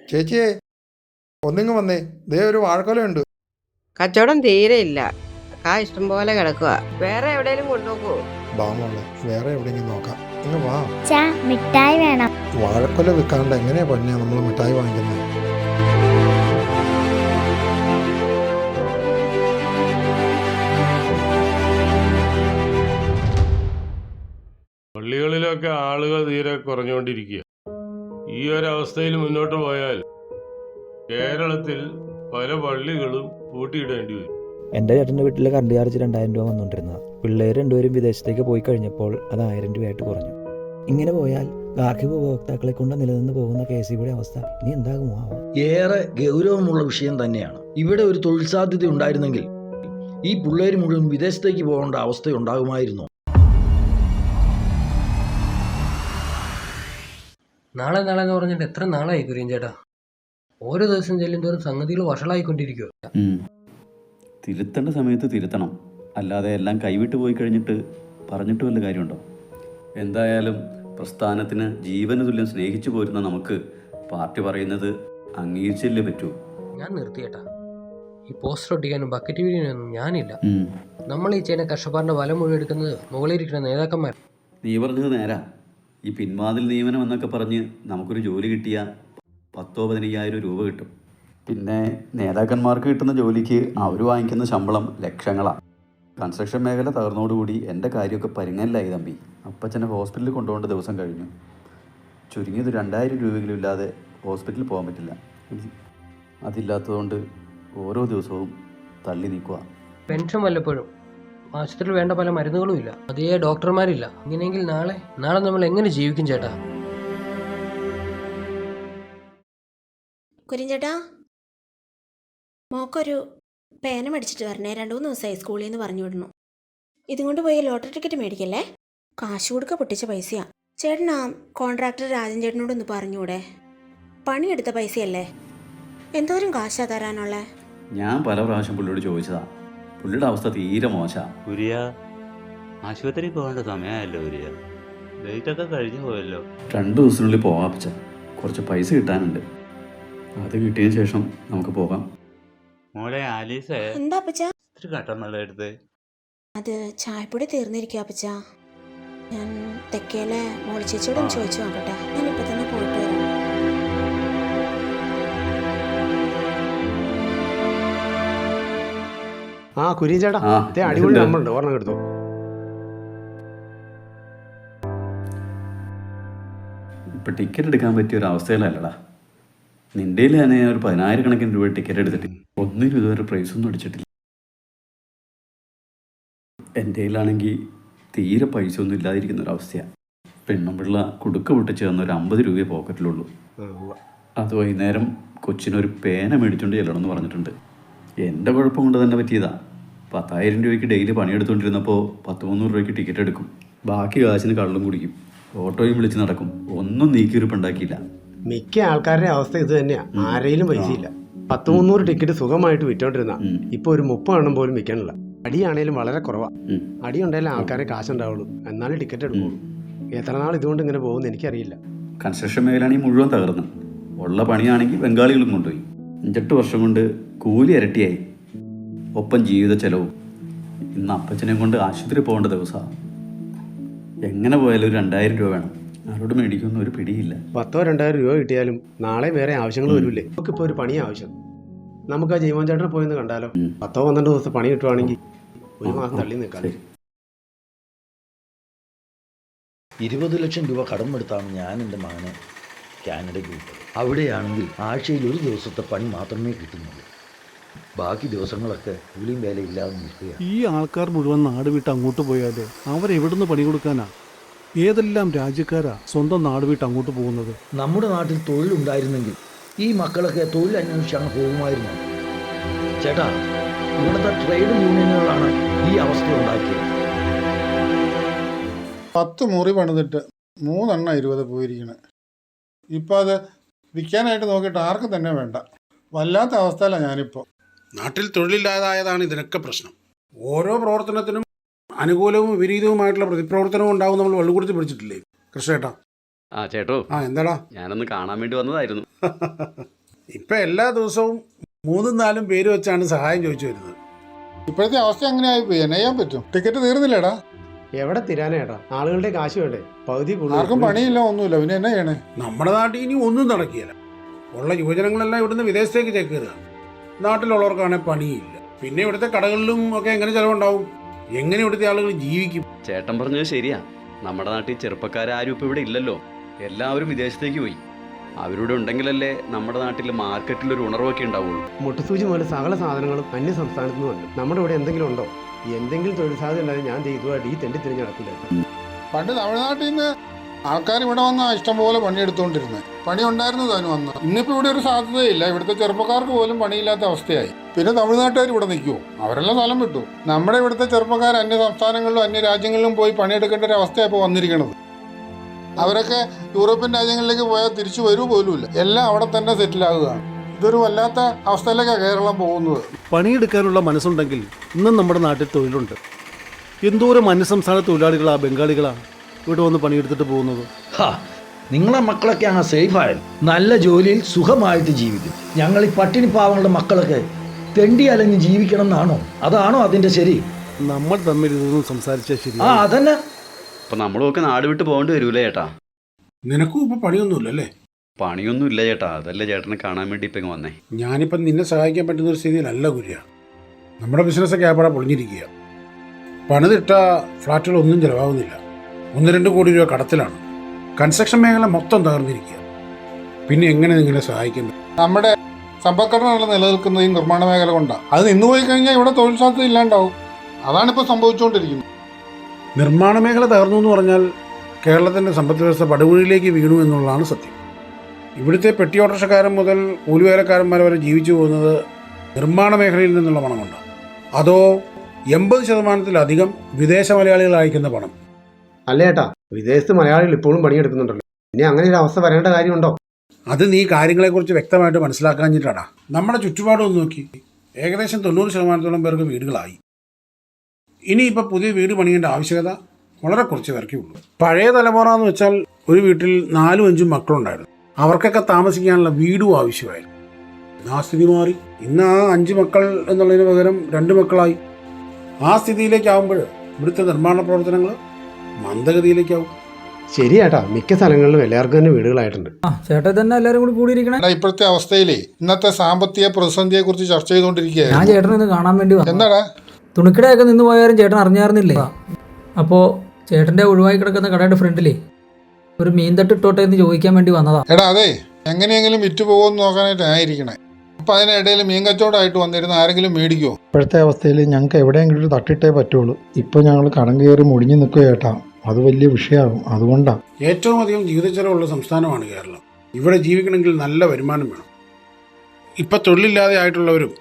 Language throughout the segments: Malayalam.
ചേച്ചിയെ ഒന്നിങ്ങ് വന്നേ, ദേ ഒരു വാഴക്കൊലയുണ്ട്. കച്ചവടം തീരെ ഇല്ല. ഇഷ്ടം പോലെ കിടക്കുക. വേറെ എവിടെയെങ്കിലും കൊണ്ടുപോകൂ. ബാമോളെ, വേറെ എവിടെയെങ്കിലും നോക്കാം. ഇങ്ങ് വാ. മിഠായി വേണം. വാഴക്കൊല വിൽക്കാണ്ട് എങ്ങനെയാ പൊന്നെ നമ്മൾ മിഠായി വാങ്ങിക്കുന്നത്? പള്ളികളിലൊക്കെ ആളുകൾ തീരെ കുറഞ്ഞുകൊണ്ടിരിക്കുക. ഈ ഒരവസ്ഥയിൽ മുന്നോട്ട് പോയാൽ കേരളത്തിൽ പല പള്ളികളും പൂട്ടിയിടേണ്ടി വരും. എൻ്റെ ചേട്ടൻ്റെ വീട്ടിലെ കറണ്ട് ചാർജ് 2000 രൂപ വന്നുകൊണ്ടിരുന്നത്. പിള്ളേർ രണ്ടുപേരും വിദേശത്തേക്ക് പോയി കഴിഞ്ഞപ്പോൾ അത് 1000 രൂപയായിട്ട് കുറഞ്ഞു. ഇങ്ങനെ പോയാൽ ഗാർഹിക ഉപഭോക്താക്കളെ കൊണ്ട് നിലനിന്ന് പോകുന്ന KCB അവസ്ഥ ഇനി എന്താകുമോ? ഏറെ ഗൗരവമുള്ള വിഷയം തന്നെയാണ്. ഇവിടെ ഒരു തൊഴിൽ സാധ്യത ഉണ്ടായിരുന്നെങ്കിൽ ഈ പിള്ളേർ മുഴുവൻ വിദേശത്തേക്ക് പോകേണ്ട അവസ്ഥ ഉണ്ടാകുമായിരുന്നു. നാളെ നാളെ എന്ന് പറഞ്ഞിട്ട് എത്ര നാളായി കുര്യൻ ചേട്ടാ? ഓരോ ദിവസം ചെല്ലുന്തോറും സംഗതികൾ വഷളായിക്കൊണ്ടിരിക്കുക. തിരുത്തേണ്ട സമയത്ത് തിരുത്തണം, അല്ലാതെ എല്ലാം കൈവിട്ട് പോയി കഴിഞ്ഞിട്ട് പറഞ്ഞിട്ട് വല്ല കാര്യമുണ്ടോ? എന്തായാലും പ്രസ്ഥാനത്തിന് ജീവന തുല്യം സ്നേഹിച്ചു പോരുന്ന നമുക്ക് പാർട്ടി പറയുന്നത് അംഗീകരിച്ചല്ലേ പറ്റൂ. ഞാൻ നിർത്തിയേട്ടാ. ഈ പോസ്റ്റർ ഒട്ടിക്കാനും ബക്കറ്റ് വീടിനൊന്നും ഞാനില്ല. നമ്മൾ ഈ ചെയ്യുന്ന കഷ്ടപ്പാടിന്റെ വലം മുഴുവൻ എടുക്കുന്നത് മുകളിലിരിക്കുന്ന നേതാക്കന്മാർ. നീ പറഞ്ഞത് നേരാ. ഈ പിൻവാതിൽ നിയമനം എന്നൊക്കെ പറഞ്ഞ് നമുക്കൊരു ജോലി കിട്ടിയാൽ 10,000-15,000 രൂപ കിട്ടും. പിന്നെ നേതാക്കന്മാർക്ക് കിട്ടുന്ന ജോലിക്ക് അവർ വാങ്ങിക്കുന്ന ശമ്പളം ലക്ഷങ്ങളാണ്. കൺസ്ട്രക്ഷൻ മേഖല തകർന്നോടുകൂടി എൻ്റെ കാര്യമൊക്കെ പരിങ്ങലിലായി തമ്പി. അപ്പച്ചനെ ഹോസ്പിറ്റലിൽ കൊണ്ടുപോകേണ്ട ദിവസം കഴിഞ്ഞു. ചുരുങ്ങിയത് 2000 രൂപയെങ്കിലും ഇല്ലാതെ ഹോസ്പിറ്റലിൽ പോകാൻ പറ്റില്ല. അതില്ലാത്തതുകൊണ്ട് ഓരോ ദിവസവും തള്ളി നീക്കുക. പെൻഷൻ വല്ലപ്പോഴും, ആശുപത്രിയിൽ വേണ്ട പല മരുന്നുകളും ഇല്ല, അതേ ഡോക്ടർമാരില്ല. ഇങ്ങനെയെങ്കിൽ നാളെ നമ്മൾ എങ്ങനെ ജീവിക്കും ചേട്ടാ? കുര്യൻചേട്ടാ, മോക്കൊരു പേന മേടിച്ചിട്ട് വരണേ. 2-3 ദിവസമായി സ്കൂളിൽ നിന്ന് പറഞ്ഞു വിടണു. ഇതും കൊണ്ട് പോയി ലോട്ടറി ടിക്കറ്റ് മേടിക്കല്ലേ. കാശ് കൊടുക്ക പൊട്ടിച്ച പൈസയാ. ചേട്ടനാ കോൺട്രാക്ടർ രാജൻ ചേട്ടനോടൊന്ന് പറഞ്ഞൂടെ? പണിയെടുത്ത പൈസയല്ലേ, എന്തോരം കാശാ തരാനുള്ളേ? ഞാൻ പല പ്രാവശ്യം പുള്ളിയോട് ചോദിച്ചതാ. പുള്ളിയുടെ അവസ്ഥ തീരെ മോശമാണ്. കുര്യ, ആശുപത്രിയിൽ പോകേണ്ട സമയമല്ലോ കുര്യ. ഡേറ്റൊക്കെ കഴിഞ്ഞു പോയല്ലോ. 2 ദിവസത്തിനുള്ളിൽ പോകാം അപ്പച്ച. കുറച്ച് പൈസ കിട്ടാനുണ്ട്. അത് കിട്ടിയതിന് ശേഷം നമുക്ക് പോകാം. മോളെ ആലീസേ, എന്താ അപ്പച്ച? ഇത്തിരി കട്ടൻ വെള്ളം എടുത്ത്. അത് ചായപ്പൊടി തീർന്നിരിക്കും അപ്പച്ച. ഞാൻ തെക്കേലെ മോളി ചേച്ചിയോടൊന്ന് ചോദിച്ചു നോക്കട്ടെ. ഞാൻ ഇപ്പൊ തന്നെ പോയിട്ട് വരാം. കുര്യൻ ചേട്ടാ, അടിപൊളി നമ്പറുണ്ട്, ഓർമ്മ എടുത്തു. ഇപ്പം ടിക്കറ്റ് എടുക്കാൻ പറ്റിയ ഒരു അവസ്ഥയിലല്ലടാ. നിൻ്റെ തന്നെ ഒരു 10,000 കണക്കിന് രൂപ ടിക്കറ്റ് എടുത്തിട്ട് ഒന്നിനും ഇതുവരെ പ്രൈസൊന്നും അടിച്ചിട്ടില്ല. എൻ്റെ കയ്യിലാണെങ്കിൽ തീരെ പൈസ ഒന്നും ഇല്ലാതിരിക്കുന്ന ഒരവസ്ഥയാണ്. പെണ്ണുമ്പിള്ള കുടുക്ക പൊട്ടിച്ച് തന്ന ഒരു 50 രൂപയെ പോക്കറ്റിലുള്ളൂ. അത് വൈകുന്നേരം കൊച്ചിനൊരു പേന മേടിച്ചുകൊണ്ട് ചെല്ലണമെന്ന് പറഞ്ഞിട്ടുണ്ട്. എൻ്റെ കുഴപ്പം കൊണ്ട് തന്നെ പറ്റിയതാ. 10,000 രൂപയ്ക്ക് ഡെയിലി പണിയെടുത്തുകൊണ്ടിരുന്നപ്പോൾ 10-300 രൂപയ്ക്ക് ടിക്കറ്റ് എടുക്കും. ബാക്കി കാശിന് കള്ളും കുടിക്കും, ഓട്ടോയും വിളിച്ച് നടക്കും. ഒന്നും നീക്കിയൊരുപ്പുണ്ടാക്കിയില്ല. മിക്ക ആൾക്കാരുടെ അവസ്ഥ ഇത് തന്നെയാ. ആരെയും പൈസയില്ല. 10-300 ടിക്കറ്റ് സുഖമായിട്ട് വിറ്റോണ്ടിരുന്ന ഇപ്പൊ ഒരു 30 എണ്ണം പോലും വിൽക്കാനില്ല. അടിയാണേലും വളരെ കുറവാ. അടി ഉണ്ടായാലും ആൾക്കാരെ കാശുണ്ടാവുള്ളൂ, എന്നാലും ടിക്കറ്റ് എടുക്കുള്ളൂ. എത്ര നാൾ ഇതുകൊണ്ട് ഇങ്ങനെ പോകുമെന്ന് എനിക്കറിയില്ല. കൺസ്ട്രക്ഷൻ മേഖലയാണെങ്കിൽ മുഴുവൻ തകർന്നു. ഉള്ള പണിയാണെങ്കിൽ ബംഗാളികളും കൊണ്ടുപോയി. 5-8 വർഷം കൊണ്ട് കൂലി ഇരട്ടിയായി, ഒപ്പം ജീവിത ചെലവും. ഇന്ന് അപ്പച്ചനെ കൊണ്ട് ആശുപത്രി പോകേണ്ട ദിവസമാണ്. എങ്ങനെ പോയാലും ഒരു 2000 രൂപ വേണം. ആരോട് മേടിക്കൊന്നും ഒരു പിടിയില്ല. 10-2000 രൂപ കിട്ടിയാലും നാളെ വേറെ ആവശ്യങ്ങൾ വരൂലേ. നമുക്കിപ്പോൾ ഒരു പണി ആവശ്യം. നമുക്ക് ആ ജീവൻ ചേട്ടനെ പോയെന്ന് കണ്ടാലോ? 10-12 ദിവസം പണി കിട്ടുവാണെങ്കിൽ 1 മാസം തള്ളി നിൽക്കാം. 20 ലക്ഷം രൂപ കടമെടുത്താണ് ഞാൻ എൻ്റെ മകനെ കാനഡയ്ക്ക് വിട്ടത്. അവിടെയാണെങ്കിൽ ആഴ്ചയിൽ 1 ദിവസത്തെ പണി മാത്രമേ കിട്ടുന്നുള്ളൂ. ബാക്കി ദിവസങ്ങളൊക്കെ കൂലിയും വേലയില്ലാതെ നിൽക്കുക. ഈ ആൾക്കാർ മുഴുവൻ നാട് വിട്ട് അങ്ങോട്ട് പോയാൽ അവരെവിടുന്ന് പണി കൊടുക്കാനാ? ഏതെല്ലാം രാജ്യക്കാരാ സ്വന്തം നാട് വിട്ട് അങ്ങോട്ട് പോകുന്നത്? നമ്മുടെ നാട്ടിൽ തൊഴിലുണ്ടായിരുന്നെങ്കിൽ ഈ മക്കളൊക്കെ തൊഴിൽ അന്വേഷിച്ചാണ് പോകുമായിരുന്നു. ചേട്ടാ, ഇവിടുത്തെ ട്രേഡ് യൂണിയനുകളാണ് ഈ അവസ്ഥ ഉണ്ടാക്കിയത്. 10 മുറി പണിതിട്ട് 3 എണ്ണം 20 പോയിരിക്കണേ. ഇപ്പം അത് വിൽക്കാനായിട്ട് നോക്കിയിട്ട് ആർക്കും തന്നെ വേണ്ട. വല്ലാത്ത അവസ്ഥയിലാണ് ഞാനിപ്പോൾ. നാട്ടിൽ തൊഴിലില്ലാതായതാണ് ഇതിനൊക്കെ പ്രശ്നം. ഓരോ പ്രവർത്തനത്തിനും അനുകൂലവും വിപരീതവുമായിട്ടുള്ള പ്രതിപ്രവർത്തനവും ഉണ്ടാവും. നമ്മൾ വെള്ളുകുടുത്തി പിടിച്ചിട്ടില്ലേ കൃഷ്ണേട്ടാ? ചേട്ടോ, എന്താടാ? ഞാനൊന്ന് കാണാൻ വേണ്ടി വന്നതായിരുന്നു. ഇപ്പം എല്ലാ ദിവസവും 3-4 പേര് വെച്ചാണ് സഹായം ചോദിച്ചു വരുന്നത്. ഇപ്പോഴത്തെ അവസ്ഥ അങ്ങനെ ആയിപ്പോയി. എന്നെ ചെയ്യാൻ പറ്റും? ടിക്കറ്റ് തീർന്നില്ലേടാ? എവിടെ തരാനേട്ടാ, ആളുകളുടെ കാശ് വേണ്ടേ? പകുതി ആർക്കും പണിയില്ല, ഒന്നുമില്ല, പിന്നെ എന്നാ ചെയ്യണേ? നമ്മുടെ നാട്ടിൽ ഇനി ഒന്നും നടക്കുകയില്ല. ഉള്ള യുവജനങ്ങളെല്ലാം ഇവിടുന്ന് വിദേശത്തേക്ക് ചേക്കേറുക. നാട്ടിലുള്ളവർക്കാണെങ്കിൽ പണിയില്ല. പിന്നെ ഇവിടുത്തെ കടകളിലും ഒക്കെ എങ്ങനെ ചിലവുണ്ടാവും? എങ്ങനെ ഇവിടുത്തെ ആളുകൾ ജീവിക്കും? ചേട്ടൻ പറഞ്ഞത് ശരിയാ. നമ്മുടെ നാട്ടിൽ ചെറുപ്പക്കാരും ഇപ്പോൾ ഇവിടെ ഇല്ലല്ലോ. എല്ലാവരും വിദേശത്തേക്ക് പോയി. അവരുടെ ഉണ്ടെങ്കിലല്ലേ നമ്മുടെ നാട്ടിൽ മാർക്കറ്റിലൊരു ഉണർവൊക്കെ ഉണ്ടാവുള്ളൂ. മുട്ടുസൂചി പോലെ സകല സാധനങ്ങളും അന്യ സംസ്ഥാനത്തു നിന്നുണ്ട്. നമ്മുടെ ഇവിടെ എന്തെങ്കിലും ഉണ്ടോ? എന്തെങ്കിലും തൊഴിൽ സാധ്യത ഉണ്ടായാൽ ഞാൻ ഇതുമായിട്ട് ഈ തെണ്ടി തിരിഞ്ഞ് നടക്കില്ല. പണ്ട് തമിഴ്നാട്ടിൽ നിന്ന് ആൾക്കാർ ഇവിടെ വന്ന ഇഷ്ടംപോലെ പണിയെടുത്തുകൊണ്ടിരുന്നത്. പണി ഉണ്ടായിരുന്നു താനും വന്ന്. ഇന്നിപ്പോൾ ഇവിടെ ഒരു സാധ്യതയില്ല. ഇവിടുത്തെ ചെറുപ്പക്കാർക്ക് പോലും പണിയില്ലാത്ത അവസ്ഥയായി. പിന്നെ തമിഴ്നാട്ടുകാർ ഇവിടെ നിൽക്കുമോ? അവരെല്ലാം സ്ഥലം വിട്ടു. നമ്മുടെ ഇവിടുത്തെ ചെറുപ്പക്കാർ അന്യ സംസ്ഥാനങ്ങളിലും അന്യ രാജ്യങ്ങളിലും പോയി പണിയെടുക്കേണ്ട ഒരു അവസ്ഥയാണ് ഇപ്പോൾ വന്നിരിക്കുന്നത്. അവരൊക്കെ യൂറോപ്യൻ രാജ്യങ്ങളിലേക്ക് പോയാൽ തിരിച്ചു വരൂ പോലുമില്ല. എല്ലാം അവിടെ തന്നെ സെറ്റിലാകുകയാണ്. ഇതൊരു വല്ലാത്ത അവസ്ഥയിലേക്കാണ് കേരളം പോകുന്നത്. പണിയെടുക്കാനുള്ള മനസ്സുണ്ടെങ്കിൽ ഇന്നും നമ്മുടെ നാട്ടിൽ തൊഴിലുണ്ട്. എന്തോരം അന്യസംസ്ഥാന തൊഴിലാളികളാ, ബംഗാളികളാ ഇവിടെ വന്ന് പണിയെടുത്തിട്ട് പോകുന്നത്. നിങ്ങളെ മക്കളൊക്കെ അങ്ങ് സേഫായാലും നല്ല ജോലിയിൽ സുഖമായിട്ട് ജീവിക്കും. ഞങ്ങൾ ഈ പട്ടിണി പാവങ്ങളുടെ മക്കളൊക്കെ തെണ്ടി അലഞ്ഞ് ജീവിക്കണം എന്നാണോ? അതാണോ അതിന്റെ ശരി? നമ്മൾ തമ്മിൽ ഇതൊന്നും സംസാരിച്ചാൽ ശരി. അതന്നെ. അപ്പം നമ്മളൊക്കെ നാട് വിട്ട് പോകേണ്ടി വരൂലേ ചേട്ടാ? നിനക്കും ഇപ്പം പണിയൊന്നുമില്ലല്ലേ? പണിയൊന്നും ഇല്ല ചേട്ടാ. അതല്ലേ ചേട്ടനെ കാണാൻ വേണ്ടി ഇപ്പം ഇങ്ങ് വന്നേ. ഞാനിപ്പം നിന്നെ സഹായിക്കാൻ പറ്റുന്ന ഒരു സ്ഥിതിയിലല്ല കുര്യ. നമ്മുടെ ബിസിനസ്സൊക്കെ ആപ്പാടെ പൊളിഞ്ഞിരിക്കുക. പണിതിട്ട ഫ്ലാറ്റുകളൊന്നും ചിലവാകുന്നില്ല. 1-2 കോടി രൂപ കടത്തിലാണ്. കൺസ്ട്രക്ഷൻ മേഖല മൊത്തം തകർന്നിരിക്കുക. പിന്നെ എങ്ങനെ നിങ്ങളെ സഹായിക്കാൻ പറ്റും? നമ്മുടെ സമ്പദ്ഘടനകൾ നിലനിൽക്കുന്നത് ഈ നിർമ്മാണ മേഖല കൊണ്ടാണ്. അത് നിന്നുപോയി കഴിഞ്ഞാൽ ഇവിടെ തൊഴിൽ സാധ്യത ഇല്ലാണ്ടാവും. അതാണിപ്പോൾ സംഭവിച്ചുകൊണ്ടിരിക്കുന്നത്. നിർമ്മാണ മേഖല തകർന്നു എന്ന് പറഞ്ഞാൽ കേരളത്തിൻ്റെ സമ്പദ് വ്യവസ്ഥ പടുകുഴിയിലേക്ക് വീണു എന്നുള്ളതാണ് സത്യം. ഇവിടുത്തെ പെട്ടി ഓട്ടോറിക്ഷക്കാരൻ മുതൽ കൂലിവേലക്കാരന്മാർ വരെ ജീവിച്ചു പോകുന്നത് നിർമ്മാണ മേഖലയിൽ നിന്നുള്ള പണം കൊണ്ടാണ്. അതോ 80% വിദേശ മലയാളികൾ അയക്കുന്ന പണം. അല്ലേ ഏട്ടാ, വിദേശത്ത് മലയാളികൾ ഇപ്പോഴും പണിയെടുക്കുന്നുണ്ടല്ലോ. ഇനി അങ്ങനെ ഒരു അവസ്ഥ വരേണ്ട കാര്യമുണ്ടോ? അത് നീ കാര്യങ്ങളെക്കുറിച്ച് വ്യക്തമായിട്ട് മനസ്സിലാക്കാഞ്ഞിട്ടാടാ. നമ്മുടെ ചുറ്റുപാടൊന്ന് നോക്കി. ഏകദേശം 90% പേർക്ക് വീടുകളായി. ഇനിയിപ്പോൾ പുതിയ വീട് പണിയേണ്ട ആവശ്യകത വളരെ കുറച്ച് പേർക്കേ ഉള്ളൂ. പഴയ തലമുറ എന്ന് വെച്ചാൽ ഒരു വീട്ടിൽ 4-5 മക്കളുണ്ടായിരുന്നു. അവർക്കൊക്കെ താമസിക്കാനുള്ള വീടും ആവശ്യമായിരുന്നു. ആ സ്ഥിതി മാറി. ഇന്ന് ആ 5 മക്കൾ എന്നുള്ളതിന് പകരം 2 മക്കളായി. ആ സ്ഥിതിയിലേക്കാവുമ്പോൾ ഇവിടുത്തെ നിർമ്മാണ പ്രവർത്തനങ്ങൾ മന്ദഗതിയിലേക്കാവും. ശരിയാട്ടാ, മിക്ക സ്ഥലങ്ങളിലും എല്ലാവർക്കും തന്നെ വീടുകളായിട്ടുണ്ട്. ചേട്ടാ തന്നെ എല്ലാവരും കൂടി കൂടിയിരിക്കണേ. ഇപ്പോഴത്തെ അവസ്ഥയിലേ ഇന്നത്തെ സാമ്പത്തിക പ്രതിസന്ധിയെ കുറിച്ച് ചർച്ച ചെയ്തുകൊണ്ടിരിക്കുകയാണ്. ഞാൻ ചേട്ടനെ ഒന്ന് കാണാൻ വേണ്ടി വന്നു. എന്താടാ? തുണിക്കടയൊക്കെ നിന്ന് പോയാലും ചേട്ടൻ അറിഞ്ഞായിരുന്നില്ലേ? അപ്പോൾ ചേട്ടൻ്റെ ഒഴിവായി കിടക്കുന്ന കടയുടെ ഫ്രണ്ടിലേ ഒരു മീൻ തട്ട് ഇട്ടോട്ടെ എന്ന് ചോദിക്കാൻ വേണ്ടി വന്നതാ. എടാ അതെ, എങ്ങനെയെങ്കിലും വിറ്റ് പോകുമെന്ന് നോക്കാനായിട്ട് ആയിരിക്കണേ. അപ്പം അതിനിടയിൽ മീൻ കച്ചവടമായിട്ട് വന്നിരുന്ന ആരെങ്കിലും മേടിക്കുമോ? ഇപ്പോഴത്തെ അവസ്ഥയിൽ ഞങ്ങൾക്ക് എവിടെയെങ്കിലും ഒരു തട്ടിട്ടേ പറ്റുള്ളൂ. ഇപ്പോൾ ഞങ്ങൾ കടം കയറി മുടിഞ്ഞു നിൽക്കുക ചേട്ടാ. അത് വലിയ വിഷയമാകും. അതുകൊണ്ടാണ്. ഏറ്റവും അധികം ജീവിതച്ചെലവുള്ള സംസ്ഥാനമാണ് കേരളം. ഇവിടെ ജീവിക്കണമെങ്കിൽ നല്ല വരുമാനം വേണം. ഇപ്പം തൊഴിലില്ലാതെ ആയിട്ടുള്ളവരും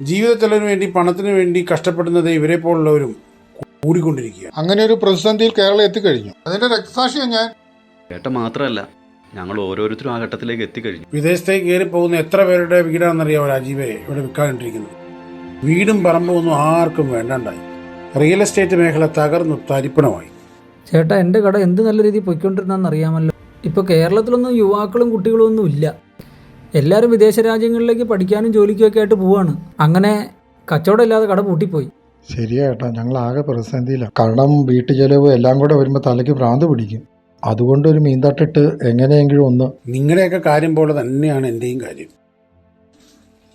ജീവിതച്ചെലവിന് വേണ്ടി പണത്തിന് വേണ്ടി കഷ്ടപ്പെടുന്നത് ഇവരെ പോലുള്ളവരും കൂടിക്കൊണ്ടിരിക്കുക. അങ്ങനെ ഒരു പ്രതിസന്ധിയിൽ കേരളം എത്തിക്കഴിഞ്ഞു. അതിന്റെ രക്തസാക്ഷിയാണ് ഞാൻ. ചേട്ടൻ മാത്രമല്ല, ഞങ്ങൾ ഓരോരുത്തരും ആ ഘട്ടത്തിലേക്ക് എത്തിക്കഴിഞ്ഞു. വിദേശത്തേക്ക് കയറി പോകുന്ന എത്ര പേരുടെ വീടാണെന്നറിയാമോ രാജീവേ ഇവിടെ വിൽക്കാണ്ടിരിക്കുന്നത്? വീടും പറമ്പും ഒന്നും ആർക്കും വേണ്ടാണ്ടായി. റിയൽ എസ്റ്റേറ്റ് മേഖല തകർന്നു തരിപ്പണമായി. ചേട്ടാ, എൻ്റെ കട എന്ത് നല്ല രീതിയിൽ പൊയ്ക്കൊണ്ടിരുന്നെന്ന് അറിയാമല്ലോ. ഇപ്പോൾ കേരളത്തിലൊന്നും യുവാക്കളും കുട്ടികളും ഒന്നും ഇല്ല. എല്ലാവരും വിദേശ രാജ്യങ്ങളിലേക്ക് പഠിക്കാനും ജോലിക്കുമൊക്കെ ആയിട്ട് പോവാണ്. അങ്ങനെ കച്ചവടം ഇല്ലാതെ കട പൂട്ടിപ്പോയി. ശരിയാ ചേട്ടാ, ഞങ്ങൾ ആകെ പ്രതിസന്ധിയിലാണ്. കടം, വീട്ടു ചെലവ് എല്ലാം കൂടെ വരുമ്പോൾ തലയ്ക്ക് ഭ്രാന്ത് പിടിക്കും. അതുകൊണ്ട് ഒരു മീൻ തട്ടിട്ട് എങ്ങനെയെങ്കിലും ഒന്ന്. നിങ്ങളുടെയൊക്കെ കാര്യം പോലെ തന്നെയാണ് എൻ്റെയും കാര്യം.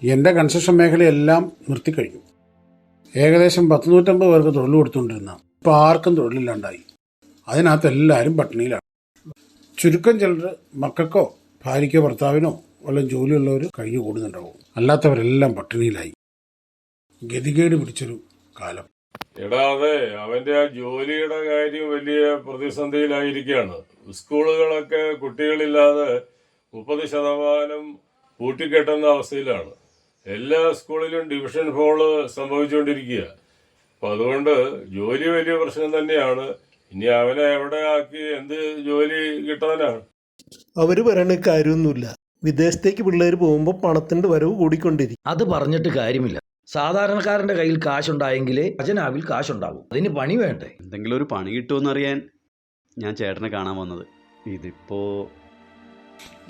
എൻ്റെ കൺസ്ട്രക്ഷൻ മേഖലയെല്ലാം നിർത്തിക്കഴിഞ്ഞു. ഏകദേശം 150 പേർക്ക് തൊഴിൽ കൊടുത്തുകൊണ്ടിരുന്ന ഇപ്പോൾ ആർക്കും തൊഴിലില്ലാണ്ടായി. അതിനകത്ത് എല്ലാവരും പട്ടിണിയിലാണ്. ചുരുക്കം ചിലർ മക്കൾക്കോ ഭാര്യയ്ക്കോ ഭർത്താവിനോ വല്ല ജോലിയുള്ളവർ കഴിഞ്ഞു കൂടുന്നുണ്ടാവും. അല്ലാത്തവരെല്ലാം പട്ടിണിയിലായി. ഗതികേട് പിടിച്ചൊരു കാലം. എടാ അതെ, അവന്റെ ആ ജോലിയുടെ കാര്യം വലിയ പ്രതിസന്ധിയിലായിരിക്കുകയാണ്. സ്കൂളുകളൊക്കെ കുട്ടികളില്ലാതെ 30% പൂട്ടിക്കെട്ടുന്ന അവസ്ഥയിലാണ്. എല്ലാ സ്കൂളിലും ഡിവിഷൻ ഫോള് സംഭവിച്ചുകൊണ്ടിരിക്കുക. അപ്പം അതുകൊണ്ട് ജോലി വലിയ പ്രശ്നം തന്നെയാണ്. ഇനി അവനെ എവിടെ ആക്കി എന്ത് ജോലി കിട്ടാനാണ്? അവർ പറയണ കാര്യമൊന്നുമില്ല. വിദേശത്തേക്ക് പിള്ളേർ പോകുമ്പോൾ പണത്തിന്റെ വരവ് കൂടിക്കൊണ്ടിരിക്കും. അത് പറഞ്ഞിട്ട് കാര്യമില്ല. സാധാരണക്കാരൻ്റെ കയ്യിൽ കാശുണ്ടായെങ്കിലേ ഖജനാവിൽ കാശുണ്ടാകും. അതിന് പണി വേണ്ടേ? എന്തെങ്കിലും ഒരു പണി കിട്ടുമെന്നറിയാൻ ഞാൻ ചേട്ടനെ കാണാൻ വന്നത്. ഇതിപ്പോൾ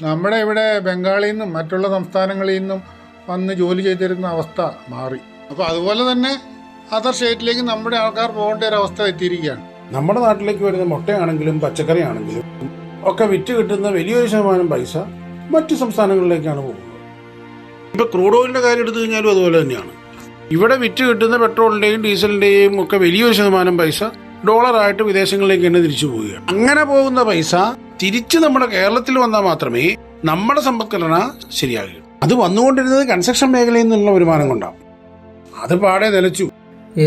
നമ്മുടെ ഇവിടെ ബംഗാളിൽ നിന്നും മറ്റുള്ള സംസ്ഥാനങ്ങളിൽ നിന്നും വന്ന് ജോലി ചെയ്തിരുന്ന അവസ്ഥ മാറി. അപ്പോൾ അതുപോലെ തന്നെ അതർ സ്റ്റേറ്റിലേക്ക് നമ്മുടെ ആൾക്കാർ പോകേണ്ട ഒരു അവസ്ഥ എത്തിയിരിക്കുകയാണ്. നമ്മുടെ നാട്ടിലേക്ക് വരുന്ന മുട്ടയാണെങ്കിലും പച്ചക്കറി ആണെങ്കിലും ഒക്കെ വിറ്റ് കിട്ടുന്ന വലിയൊരു ശതമാനം പൈസ മറ്റു സംസ്ഥാനങ്ങളിലേക്കാണ് പോകുന്നത്. ഇപ്പോൾ ക്രൂഡ് ഓയിലിൻ്റെ കാര്യം എടുത്തു കഴിഞ്ഞാലും അതുപോലെ തന്നെയാണ്. ഇവിടെ വിറ്റ് കിട്ടുന്ന പെട്രോളിൻ്റെയും ഡീസലിൻ്റെയും ഒക്കെ വലിയൊരു ശതമാനം പൈസ ഡോളറായിട്ട് വിദേശങ്ങളിലേക്ക് തന്നെ തിരിച്ചു പോവുകയാണ്. അങ്ങനെ പോകുന്ന പൈസ തിരിച്ച് നമ്മുടെ കേരളത്തിൽ വന്നാൽ മാത്രമേ നമ്മുടെ സമ്പദ്ഘടന ശരിയാകൂ. അത് വന്നുകൊണ്ടിരുന്നത് കൺസ്ട്രക്ഷൻ മേഖലയിൽ നിന്നുള്ള വരുമാനം കൊണ്ടാണ്. അത് പാടെ നിലച്ചു.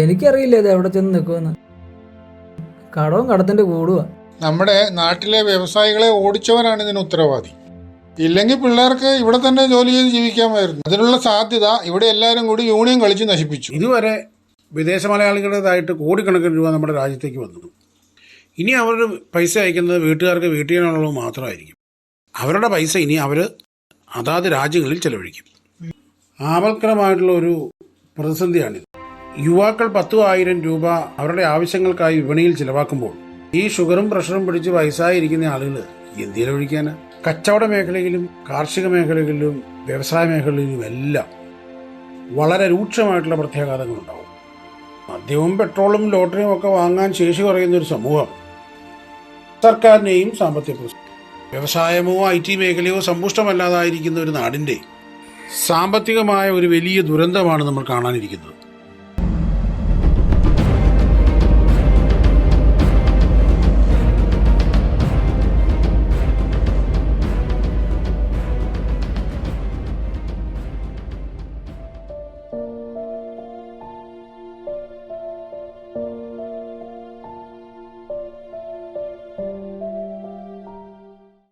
എനിക്കറിയില്ല ഇത് എവിടെ ചെന്ന് നിൽക്കുമെന്ന്. കടവും കടത്തിന്റെ കൂടുക. നമ്മുടെ നാട്ടിലെ വ്യവസായികളെ ഓടിച്ചവരാണ് ഇതിന് ഉത്തരവാദി. ഇല്ലെങ്കിൽ പിള്ളേർക്ക് ഇവിടെ തന്നെ ജോലി ചെയ്ത് ജീവിക്കാമായിരുന്നു. അതിനുള്ള സാധ്യത ഇവിടെ എല്ലാവരും കൂടി യൂണിയൻ കളിച്ച് നശിപ്പിച്ചു. ഇതുവരെ വിദേശ മലയാളികളുടേതായിട്ട് കോടിക്കണക്കിന് രൂപ നമ്മുടെ രാജ്യത്തേക്ക് വന്നത്. ഇനി അവരുടെ പൈസ അയക്കുന്നത് വീട്ടുകാർക്ക് വീട്ടിൽ ചെയ്യാനുള്ളത് മാത്രമായിരിക്കും. അവരുടെ പൈസ ഇനി അവർ അതാത് രാജ്യങ്ങളിൽ ചെലവഴിക്കും. ആപൽക്കരമായിട്ടുള്ള ഒരു പ്രതിസന്ധിയാണിത്. യുവാക്കൾ 10,000 രൂപ അവരുടെ ആവശ്യങ്ങൾക്കായി വിപണിയിൽ ചിലവാക്കുമ്പോൾ ഈ ഷുഗറും പ്രഷറും പിടിച്ച് വയസ്സായിരിക്കുന്ന ആളുകൾ എന്ത് ചെലവഴിക്കാനാ? കച്ചവട മേഖലയിലും കാർഷിക മേഖലകളിലും വ്യവസായ മേഖലയിലും എല്ലാം വളരെ രൂക്ഷമായിട്ടുള്ള പ്രത്യാഘാതങ്ങളുണ്ടാവും. മദ്യവും പെട്രോളും ലോട്ടറിയും ഒക്കെ വാങ്ങാൻ ശേഷി കുറയുന്ന ഒരു സമൂഹം സർക്കാരിനെയും സാമ്പത്തിക പ്രശ്നം, വ്യവസായമോ IT മേഖലയോ സമ്പുഷ്ടമല്ലാതായിരിക്കുന്ന ഒരു നാടിൻ്റെ സാമ്പത്തികമായ ഒരു വലിയ ദുരന്തമാണ് നമ്മൾ കാണാനിരിക്കുന്നത്.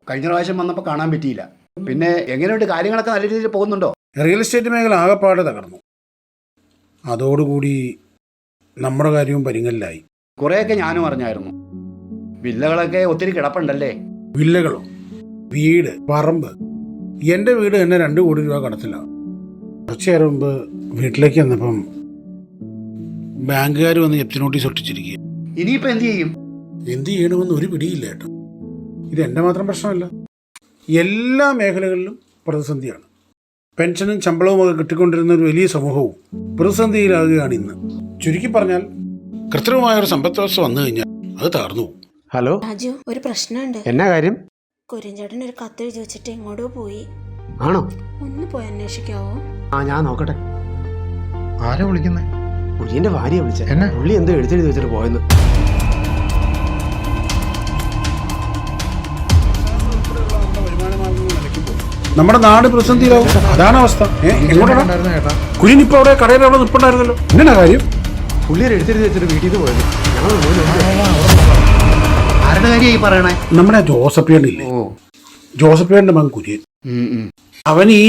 കഴിഞ്ഞ പ്രാവശ്യം വന്നപ്പോൾ കാണാൻ പറ്റിയില്ല. പിന്നെ എങ്ങനെയുണ്ട് കാര്യങ്ങളൊക്കെ നല്ല രീതിയിൽ പോകുന്നുണ്ടോ? റിയൽ എസ്റ്റേറ്റ് മേഖല ആകെപ്പാടെ തകർന്നു. അതോടുകൂടി നമ്മുടെ കാര്യവും പരിങ്ങലിലായി. കുറേയൊക്കെ ഞാനും അറിഞ്ഞായിരുന്നു. വില്ലകളൊക്കെ ഒത്തിരി കിടപ്പുണ്ടല്ലേ? വില്ലകളോ, വീട്, പറമ്പ്. എൻ്റെ വീട് തന്നെ 2 കോടി രൂപ കടത്തിലാണ്. കുറച്ചു നേരം മുമ്പ് വീട്ടിലേക്ക് വന്നപ്പം ബാങ്കുകാർ വന്ന് ജപ്തി നോട്ടീസ് ഒട്ടിച്ചിരിക്കുക. ഇനിയിപ്പോൾ എന്ത് ചെയ്യും? എന്ത് ചെയ്യണമെന്ന് ഒരു പിടിയില്ല കേട്ടോ. ഇത് എൻ്റെ മാത്രം പ്രശ്നമല്ല, എല്ലാ മേഖലകളിലും പ്രതിസന്ധിയാണ്. പെൻഷനും ശമ്പളവും ഒക്കെ കിട്ടിക്കൊണ്ടിരുന്ന ഒരു വലിയ സമൂഹവും പ്രതിസന്ധിയിലാകുകയാണ് ഇന്ന്. ചുരുക്കി പറഞ്ഞാൽ കൃത്രിമമായൊരു സമ്പദ് വ്യവസ്ഥ വന്നു കഴിഞ്ഞാൽ അത് തകർന്നു പോകും. ഹലോ രാജു, ഒരു പ്രശ്നമുണ്ട്. എന്നാ കാര്യം? കുര്യൻചേട്ടൻ ഒരു കത്ത് എഴുതി വെച്ചിട്ട് എങ്ങോട്ടോ പോയി. ആണോ? ഒന്ന് പോയി അന്വേഷിക്കാവോ? ഞാൻ നോക്കട്ടെ. ആരാ വിളിക്കുന്നേ? കുര്യന്റെ ഭാര്യ വിളിച്ച. എന്നെ? പുള്ളി എന്തോ എഴുത്തെഴുതി വെച്ചിട്ട് പോയെന്ന്. നമ്മുടെ നാട് പ്രതിസന്ധിയിലാവും. അതാണ് അവസ്ഥ. ഉണ്ടായിരുന്നോ ചേട്ടാ? കുര്യനിപ്പോ അവിടെ കടയിൽ അവിടെ നിൽപ്പുണ്ടായിരുന്നല്ലോ. എന്നാ കാര്യം? പുള്ളിയെ എഴുത്തെഴുതി വെച്ചിട്ട് വീട്ടിൽ നിന്ന് പോയത്. ആരുടെ കാര്യമായി പറയണേ? നമ്മുടെ ജോസഫിയണില്ലേ, ജോസഫിയന്റെ മകൻ കുര്യൻ. അവൻ ഈ